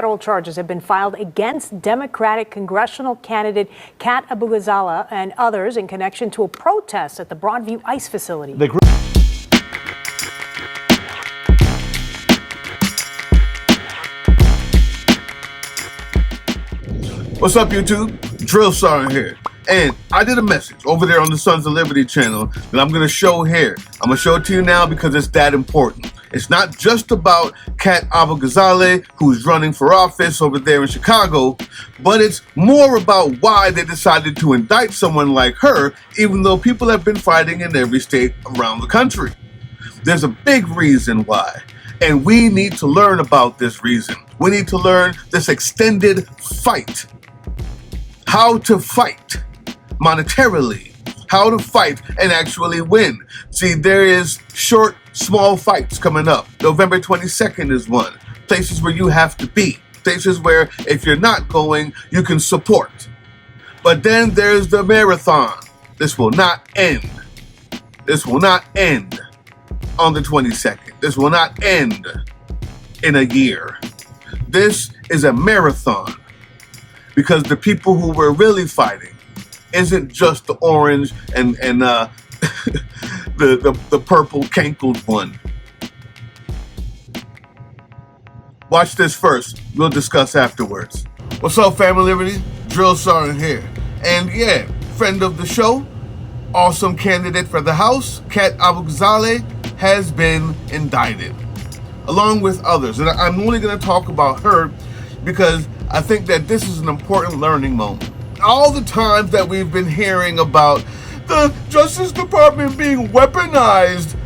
Federal charges have been filed against Democratic congressional candidate Kat Abughazaleh and others in connection to a protest at the Broadview ICE facility. What's up, YouTube? Drill Sergeant here. And I did a message over there on the Sons of Liberty channel that I'm going to show here. I'm going to show it to you now because it's that important. It's not just about Kat Abughazaleh, who's running for office over there in Chicago, but it's more about why they decided to indict someone like her, even though people have been fighting in every state around the country. There's a big reason why, and we need to learn about this reason. We need to learn this extended fight. How to fight monetarily, how to fight and actually win. See, there is short, small fights coming up. November 22nd is one. Places where you have to be. Places where if you're not going, you can support. But then there's the marathon. This will not end. This will not end on the 22nd. This will not end in a year. This is a marathon. Because the people who were really fighting isn't just the orange and the purple cankled one. Watch this first. We'll discuss afterwards. What's up, Family Liberty? Drill Sergeant here. And yeah, friend of the show, awesome candidate for the House, Kat Abughazaleh, has been indicted, along with others. And I'm only going to talk about her because I think that this is an important learning moment. All the times that we've been hearing about the Justice Department being weaponized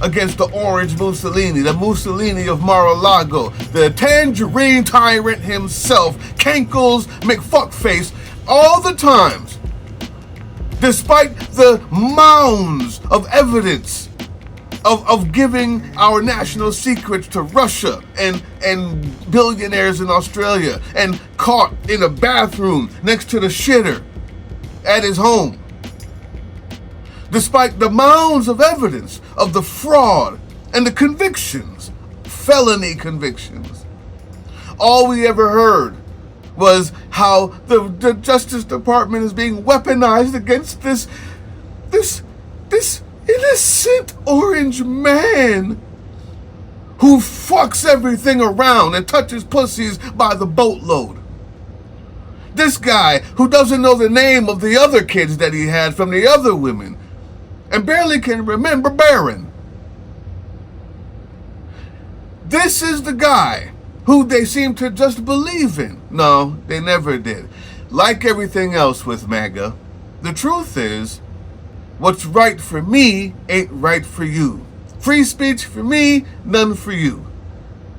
against the orange Mussolini, the Mussolini of Mar-a-Lago, the tangerine tyrant himself, Cankles McFuckface, all the times, despite the mounds of evidence of giving our national secrets to Russia and billionaires in Australia and caught in a bathroom next to the shitter at his home. Despite the mounds of evidence of the fraud and the convictions, felony convictions, all we ever heard was how the Justice Department is being weaponized against this innocent orange man who fucks everything around and touches pussies by the boatload. This guy who doesn't know the name of the other kids that he had from the other women and barely can remember Barron. This is the guy who they seem to just believe in. No, they never did. Like everything else with MAGA, the truth is, what's right for me ain't right for you. Free speech for me, none for you.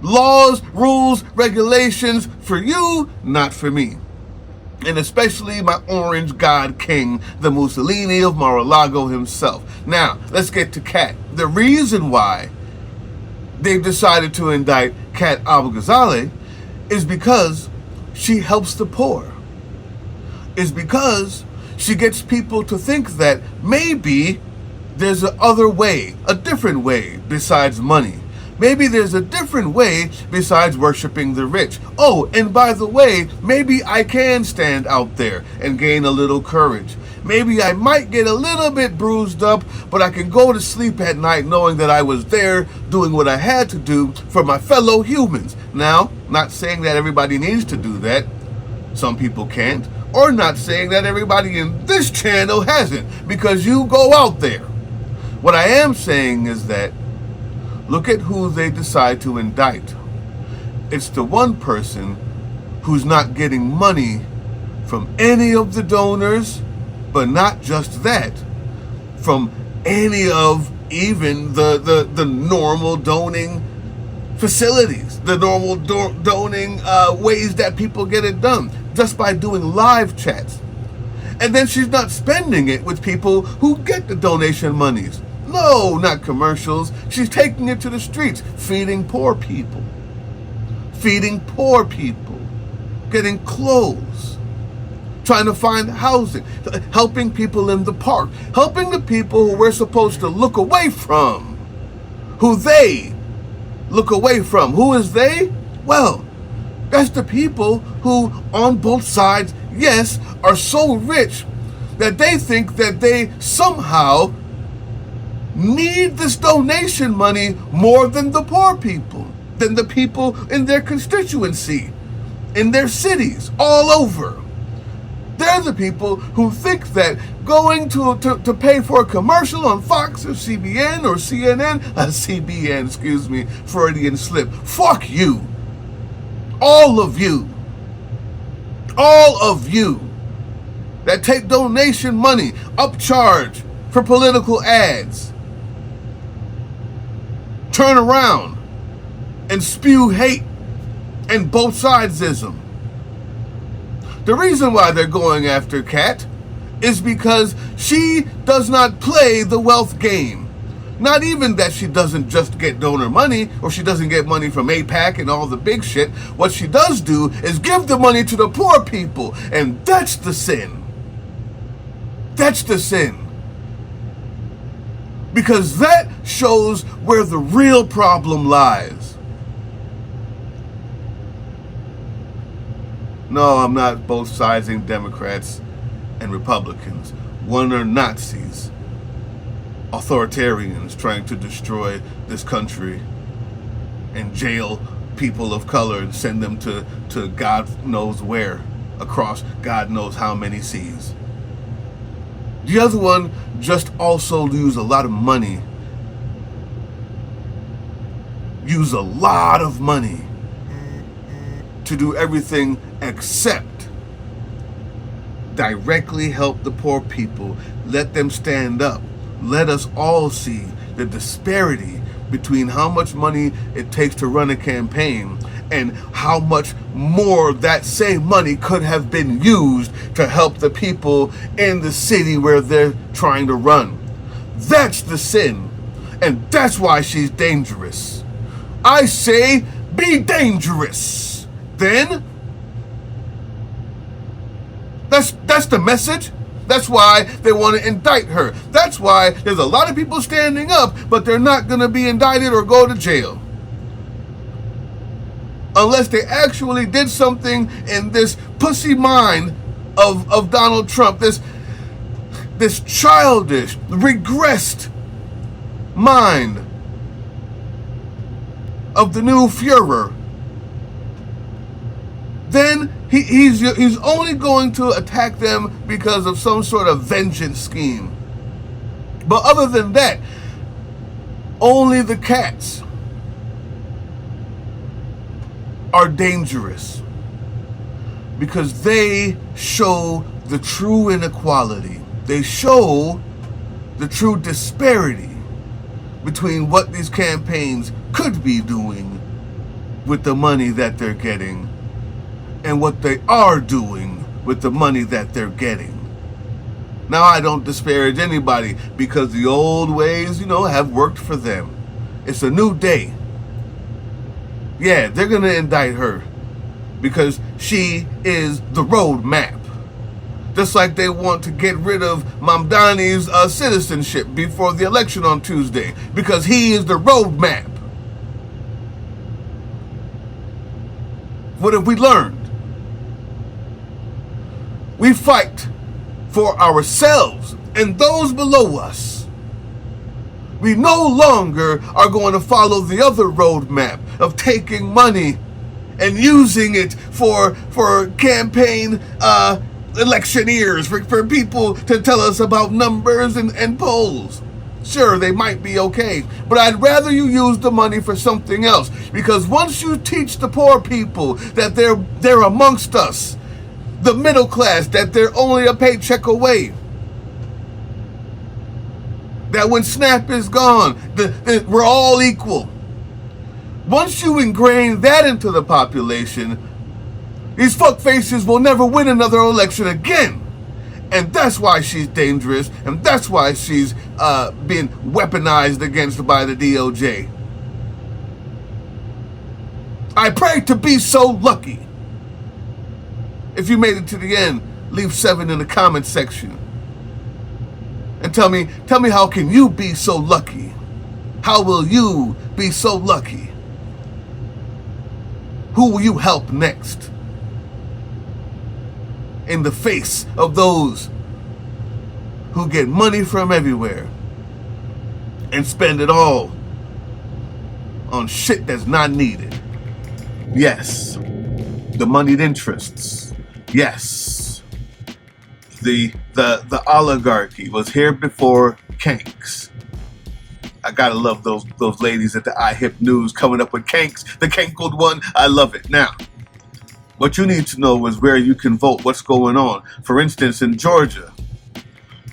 Laws, rules, regulations for you, not for me. And especially my orange god king, the Mussolini of Mar-a-Lago himself. Now, let's get to Kat. The reason why they've decided to indict Kat Abughazaleh is because she helps the poor. Is because she gets people to think that maybe there's a other way, a different way besides money. Maybe there's a different way besides worshiping the rich. Oh, and by the way, maybe I can stand out there and gain a little courage. Maybe I might get a little bit bruised up, but I can go to sleep at night knowing that I was there doing what I had to do for my fellow humans. Now, not saying that everybody needs to do that. Some people can't. Or not saying that everybody in this channel hasn't, because you go out there. What I am saying is that look at who they decide to indict. It's the one person who's not getting money from any of the donors, but not just that, from any of even the normal donating facilities, the normal donating ways that people get it done, just by doing live chats. And then she's not spending it with people who get the donation monies. No, not commercials. She's taking it to the streets, feeding poor people. Feeding poor people. Getting clothes. Trying to find housing. Helping people in the park. Helping the people who we're supposed to look away from. Who they look away from. Who is they? Well, That's the people who, on both sides, yes, are so rich that they think that they somehow need this donation money more than the poor people, than the people in their constituency, in their cities, all over. They're the people who think that going to pay for a commercial on Fox or CBN or CNN, CBN, excuse me, Freudian slip, fuck you. All of you that take donation money, upcharge for political ads, turn around and spew hate and both sidesism. The reason why they're going after Kat is because she does not play the wealth game. Not even that she doesn't just get donor money or she doesn't get money from AIPAC and all the big shit. What she does do is give the money to the poor people, and that's the sin. That's the sin. Because that shows where the real problem lies. No, I'm not both siding Democrats and Republicans. One are Nazis, authoritarians trying to destroy this country and jail people of color and send them to God knows where, across God knows how many seas. The other one just also use a lot of money to do everything except directly help the poor people, let them stand up. Let us all see the disparity between how much money it takes to run a campaign and how much more that same money could have been used to help the people in the city where they're trying to run. That's the sin, and that's why she's dangerous. I say, be dangerous. Then, that's the message. That's why they want to indict her. That's why there's a lot of people standing up, but they're not going to be indicted or go to jail. Unless they actually did something in this pussy mind of Donald Trump, this childish, regressed mind of the new Führer. Then he's only going to attack them because of some sort of vengeance scheme. But other than that, only the cats are dangerous because they show the true inequality. They show the true disparity between what these campaigns could be doing with the money that they're getting and what they are doing with the money that they're getting. Now, I don't disparage anybody because the old ways, have worked for them. It's a new day. Yeah, they're going to indict her because she is the roadmap. Just like they want to get rid of Mamdani's citizenship before the election on Tuesday because he is the roadmap. What have we learned? We fight for ourselves and those below us. We no longer are going to follow the other roadmap of taking money and using it for campaign electioneers, for people to tell us about numbers and polls. Sure, they might be okay, but I'd rather you use the money for something else, because once you teach the poor people that they're amongst us, the middle class, that they're only a paycheck away, that when SNAP is gone, we're all equal. Once you ingrain that into the population, these fuckfaces will never win another election again. And that's why she's dangerous, and that's why she's being weaponized against by the DOJ. I pray to be so lucky. If you made it to the end, leave 7 in the comment section. And tell me how can you be so lucky? How will you be so lucky? Who will you help next? In the face of those who get money from everywhere and spend it all on shit that's not needed. Yes, the moneyed interests. Yes, the oligarchy was here before Kanks. I gotta love those ladies at the iHip News coming up with Kanks, the Kankled one. I love it. Now, what you need to know is where you can vote, what's going on. For instance, in Georgia,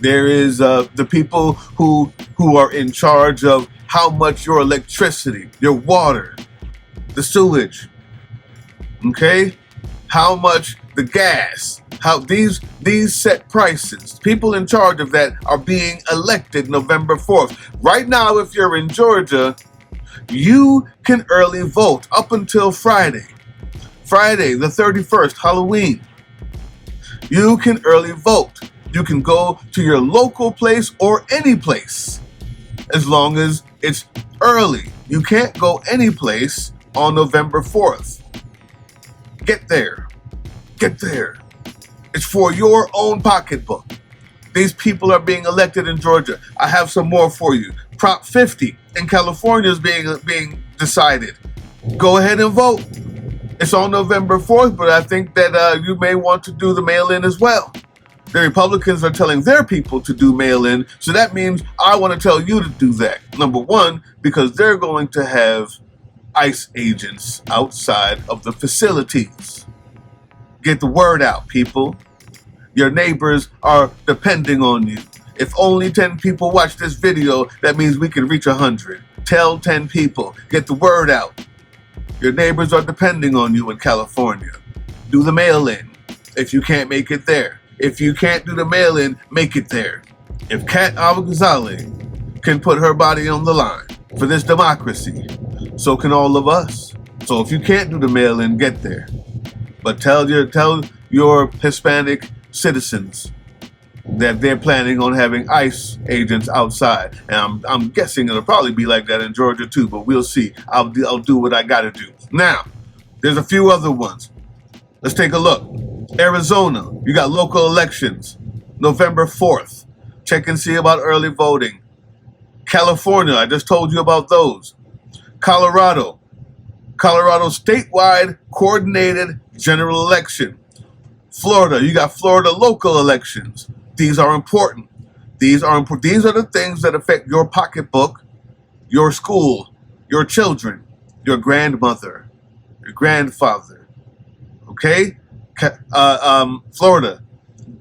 there is the people who are in charge of how much your electricity, your water, the sewage, okay, how much the gas, how these set prices. People in charge of that are being elected November 4th. Right now, if you're in Georgia, you can early vote up until Friday the 31st, Halloween. You can early vote. You can go to your local place or any place as long as it's early. You can't go any place on November 4th. Get there. Get there. It's for your own pocketbook. These people are being elected in Georgia. I have some more for you. Prop 50 in California is being decided. Go ahead and vote. It's on November 4th, but I think that you may want to do the mail-in as well. The Republicans are telling their people to do mail-in, so that means I want to tell you to do that. Number one, because they're going to have ICE agents outside of the facilities. Get the word out, people. Your neighbors are depending on you. If only 10 people watch this video, that means we can reach 100. Tell 10 people. Get the word out. Your neighbors are depending on you in California. Do the mail-in if you can't make it there. If you can't do the mail-in, make it there. If Kat Abughazaleh can put her body on the line for this democracy, so can all of us. So if you can't do the mail-in, get there. But tell your Hispanic citizens that they're planning on having ICE agents outside. And I'm guessing it'll probably be like that in Georgia too, but we'll see. I'll do what I gotta do. Now, there's a few other ones. Let's take a look. Arizona, you got local elections, November 4th. Check and see about early voting. California, I just told you about those. Colorado statewide coordinated general election. Florida, you got Florida local elections. These are important. These are the things that affect your pocketbook, your school, your children, your grandmother, your grandfather. Okay? Florida,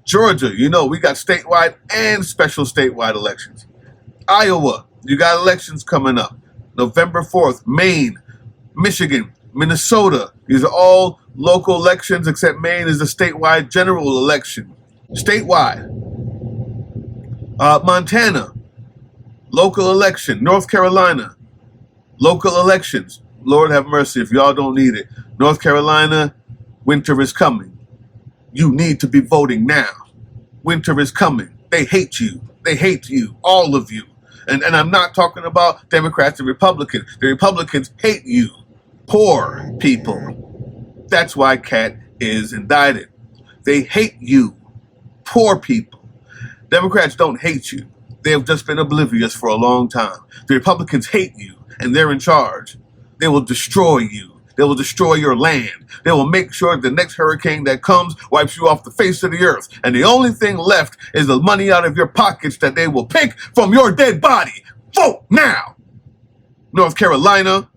Georgia, we got statewide and special statewide elections. Iowa, you got elections coming up. November 4th, Maine, Michigan, Minnesota. These are all local elections except Maine is a statewide general election. Statewide. Montana, local election. North Carolina, local elections. Lord have mercy if y'all don't need it. North Carolina, winter is coming. You need to be voting now. Winter is coming. They hate you. They hate you, all of you. And I'm not talking about Democrats and Republicans. The Republicans hate you. Poor people. That's why Kat is indicted. They hate you. Poor people. Democrats don't hate you. They have just been oblivious for a long time. The Republicans hate you, and they're in charge. They will destroy you. They will destroy your land. They will make sure the next hurricane that comes wipes you off the face of the earth. And the only thing left is the money out of your pockets that they will pick from your dead body. Vote now! North Carolina,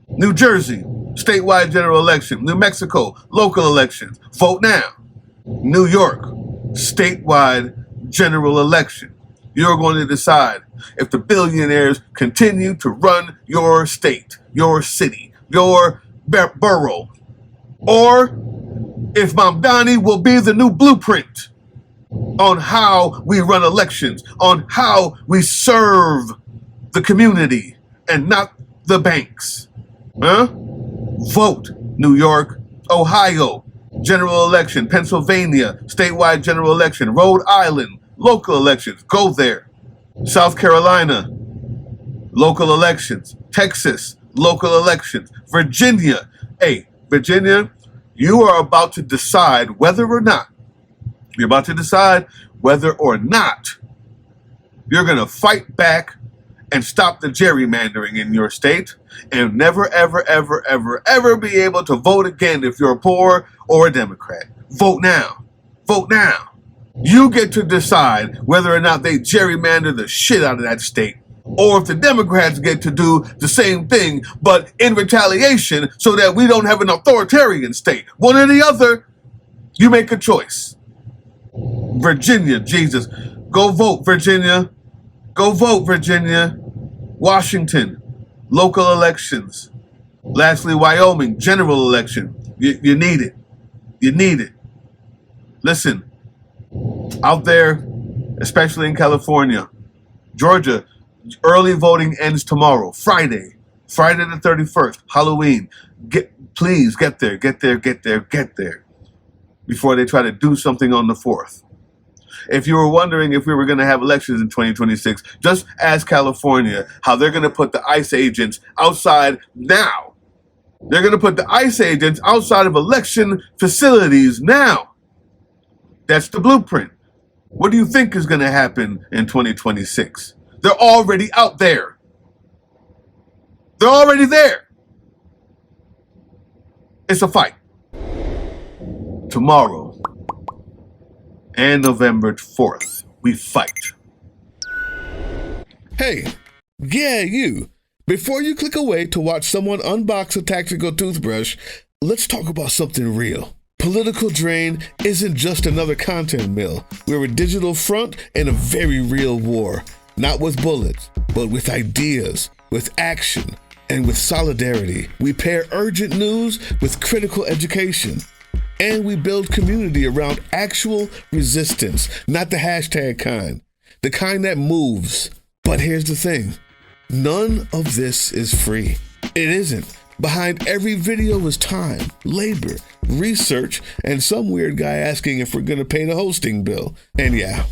New Jersey, statewide general election. New Mexico, local elections. Vote now. New York, statewide general election. You're going to decide if the billionaires continue to run your state, your city, your borough, or if Mamdani will be the new blueprint on how we run elections, on how we serve the community and not the banks. Vote. New York, Ohio, general election. Pennsylvania, statewide general election. Rhode Island, local elections. Go there. South Carolina, local elections. Texas, local elections. Virginia, hey, Virginia, you are about to decide whether or not, you're about to decide whether or not you're going to fight back and stop the gerrymandering in your state and never, ever, ever, ever, ever be able to vote again if you're poor or a Democrat. Vote now. Vote now. You get to decide whether or not they gerrymander the shit out of that state, or if the Democrats get to do the same thing, but in retaliation so that we don't have an authoritarian state. One or the other, you make a choice. Virginia, Jesus. Go vote, Virginia. Go vote, Virginia. Washington, local elections. Lastly, Wyoming, general election. You need it. You need it. Listen, out there, especially in California, Georgia, early voting ends tomorrow, Friday the 31st, Halloween. Please get there before they try to do something on the 4th. If you were wondering if we were going to have elections in 2026, just ask California how they're going to put the ICE agents outside now. They're going to put the ICE agents outside of election facilities now. That's the blueprint. What do you think is going to happen in 2026? They're already out there. They're already there. It's a fight. Tomorrow and November 4th, we fight. Hey, yeah, you. Before you click away to watch someone unbox a tactical toothbrush, let's talk about something real. Political Drain isn't just another content mill. We're a digital front in a very real war. Not with bullets, but with ideas, with action, and with solidarity. We pair urgent news with critical education. And we build community around actual resistance, not the hashtag kind. The kind that moves. But here's the thing. None of this is free. It isn't. Behind every video is time, labor, research, and some weird guy asking if we're going to pay the hosting bill. And yeah,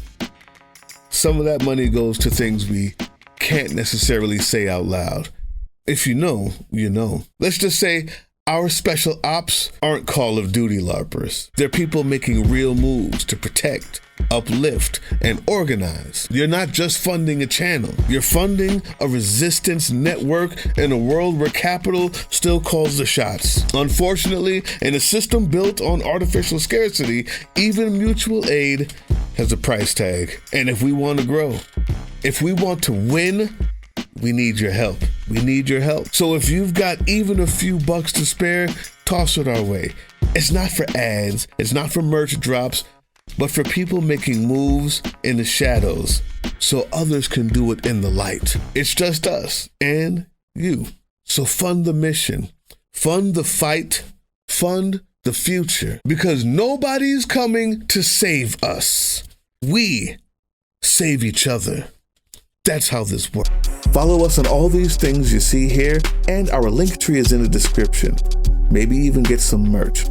some of that money goes to things we can't necessarily say out loud. If you know, you know. Let's just say our special ops aren't Call of Duty LARPers. They're people making real moves to protect, uplift, and organize. You're not just funding a channel. You're funding a resistance network in a world where capital still calls the shots. Unfortunately, in a system built on artificial scarcity, even mutual aid has a price tag. And if we want to grow, if we want to win, we need your help. We need your help. So if you've got even a few bucks to spare, toss it our way. It's not for ads. It's not for merch drops, but for people making moves in the shadows so others can do it in the light. It's just us and you. So fund the mission, fund the fight, fund the future, because nobody's coming to save us. We save each other. That's how this works. Follow us on all these things you see here, and our link tree is in the description. Maybe even get some merch.